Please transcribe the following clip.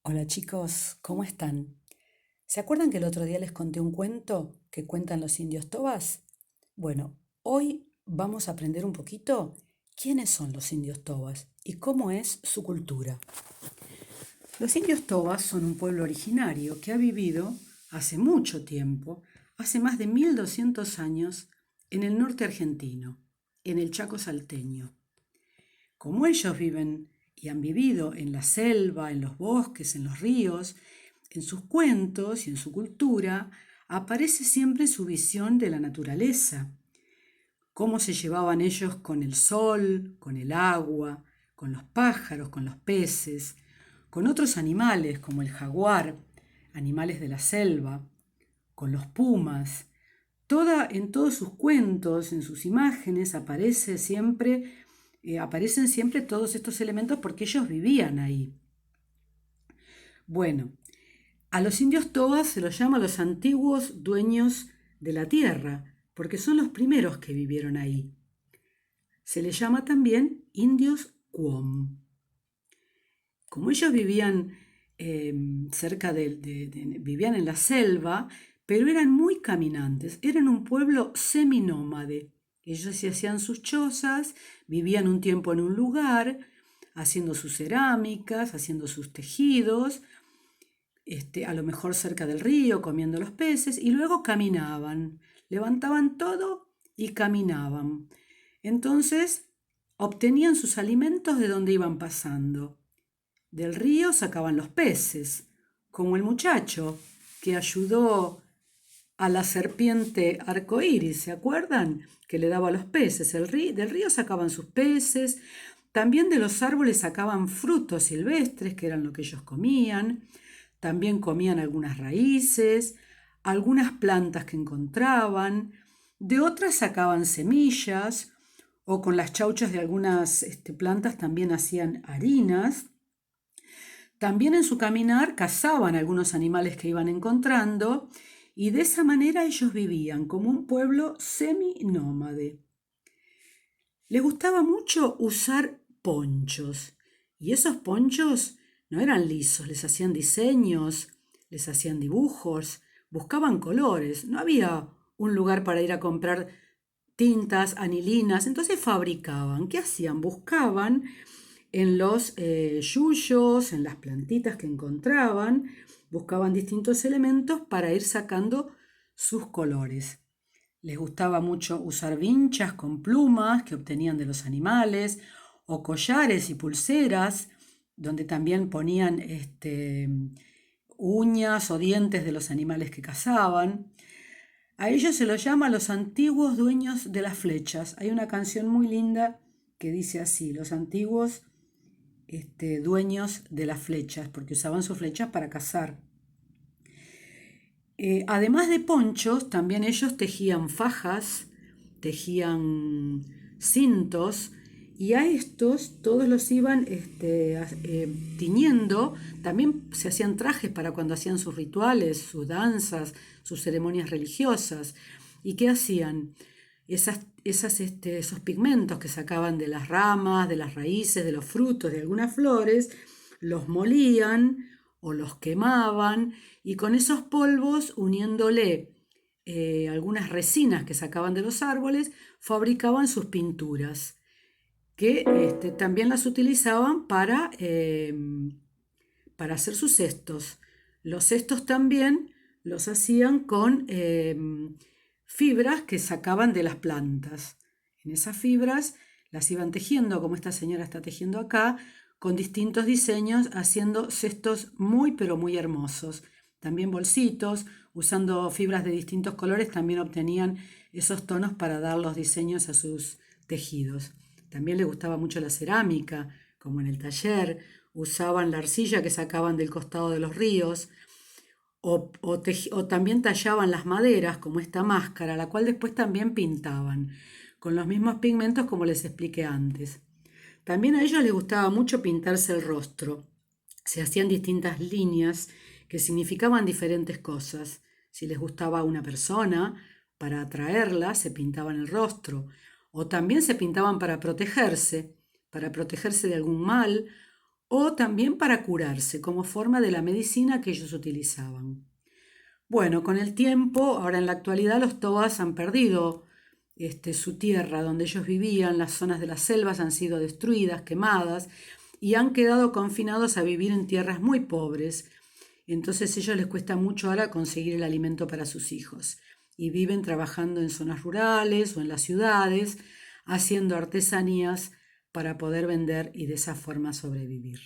Hola chicos, ¿cómo están? ¿Se acuerdan que el otro día les conté un cuento que cuentan los indios tobas? Bueno, hoy vamos a aprender un poquito quiénes son los indios tobas y cómo es su cultura. Los indios tobas son un pueblo originario que ha vivido hace mucho tiempo, hace más de 1200 años, en el norte argentino, en el Chaco salteño. Como ellos viven y han vivido en la selva, en los bosques, en los ríos, en sus cuentos y en su cultura, aparece siempre su visión de la naturaleza, cómo se llevaban ellos con el sol, con el agua, con los pájaros, con los peces, con otros animales como el jaguar, animales de la selva, con los pumas. En todos sus cuentos, en sus imágenes, aparecen siempre todos estos elementos porque ellos vivían ahí. Bueno, a los indios tobas se los llama los antiguos dueños de la tierra, porque son los primeros que vivieron ahí. Se les llama también indios Cuom. Como ellos vivían vivían en la selva, pero eran muy caminantes, eran un pueblo seminómade. Ellos se hacían sus chozas, vivían un tiempo en un lugar, haciendo sus cerámicas, haciendo sus tejidos, a lo mejor cerca del río, comiendo los peces, y luego caminaban, levantaban todo y caminaban. Entonces obtenían sus alimentos de donde iban pasando. Del río sacaban los peces, como el muchacho que ayudó a la serpiente arcoíris, ¿se acuerdan? Que le daba los peces. Del río sacaban sus peces, también de los árboles sacaban frutos silvestres, que eran lo que ellos comían, también comían algunas raíces, algunas plantas que encontraban, de otras sacaban semillas, o con las chauchas de algunas plantas también hacían harinas. También en su caminar cazaban algunos animales que iban encontrando y de esa manera ellos vivían como un pueblo seminómade. Les gustaba mucho usar ponchos y esos ponchos no eran lisos, les hacían diseños, les hacían dibujos, buscaban colores, no había un lugar para ir a comprar tintas, anilinas, entonces fabricaban. ¿Qué hacían? Buscaban en los yuyos, en las plantitas que encontraban, buscaban distintos elementos para ir sacando sus colores. Les gustaba mucho usar vinchas con plumas que obtenían de los animales, o collares y pulseras, donde también ponían uñas o dientes de los animales que cazaban. A ellos se los llama los antiguos dueños de las flechas. Hay una canción muy linda que dice así: los antiguos dueños de las flechas, porque usaban sus flechas para cazar. Además de ponchos, también ellos tejían fajas, tejían cintos, y a estos todos los iban tiñendo. También se hacían trajes para cuando hacían sus rituales, sus danzas, sus ceremonias religiosas. ¿Y qué hacían? Esos pigmentos que sacaban de las ramas, de las raíces, de los frutos, de algunas flores, los molían o los quemaban, y con esos polvos, uniéndole algunas resinas que sacaban de los árboles, fabricaban sus pinturas, que también las utilizaban para hacer sus cestos. Los cestos también los hacían con fibras que sacaban de las plantas. En esas fibras las iban tejiendo, como esta señora está tejiendo acá, con distintos diseños, haciendo cestos muy pero muy hermosos. También bolsitos, usando fibras de distintos colores, también obtenían esos tonos para dar los diseños a sus tejidos. También les gustaba mucho la cerámica, como en el taller, usaban la arcilla que sacaban del costado de los ríos, o también tallaban las maderas, como esta máscara, la cual después también pintaban, con los mismos pigmentos como les expliqué antes. También a ellos les gustaba mucho pintarse el rostro. Se hacían distintas líneas que significaban diferentes cosas. Si les gustaba una persona, para atraerla, se pintaban el rostro. O también se pintaban para protegerse de algún mal, o también para curarse como forma de la medicina que ellos utilizaban. Bueno, con el tiempo, ahora en la actualidad los Tobas han perdido su tierra donde ellos vivían, las zonas de las selvas han sido destruidas, quemadas y han quedado confinados a vivir en tierras muy pobres. Entonces a ellos les cuesta mucho ahora conseguir el alimento para sus hijos y viven trabajando en zonas rurales o en las ciudades, haciendo artesanías para poder vender y de esa forma sobrevivir.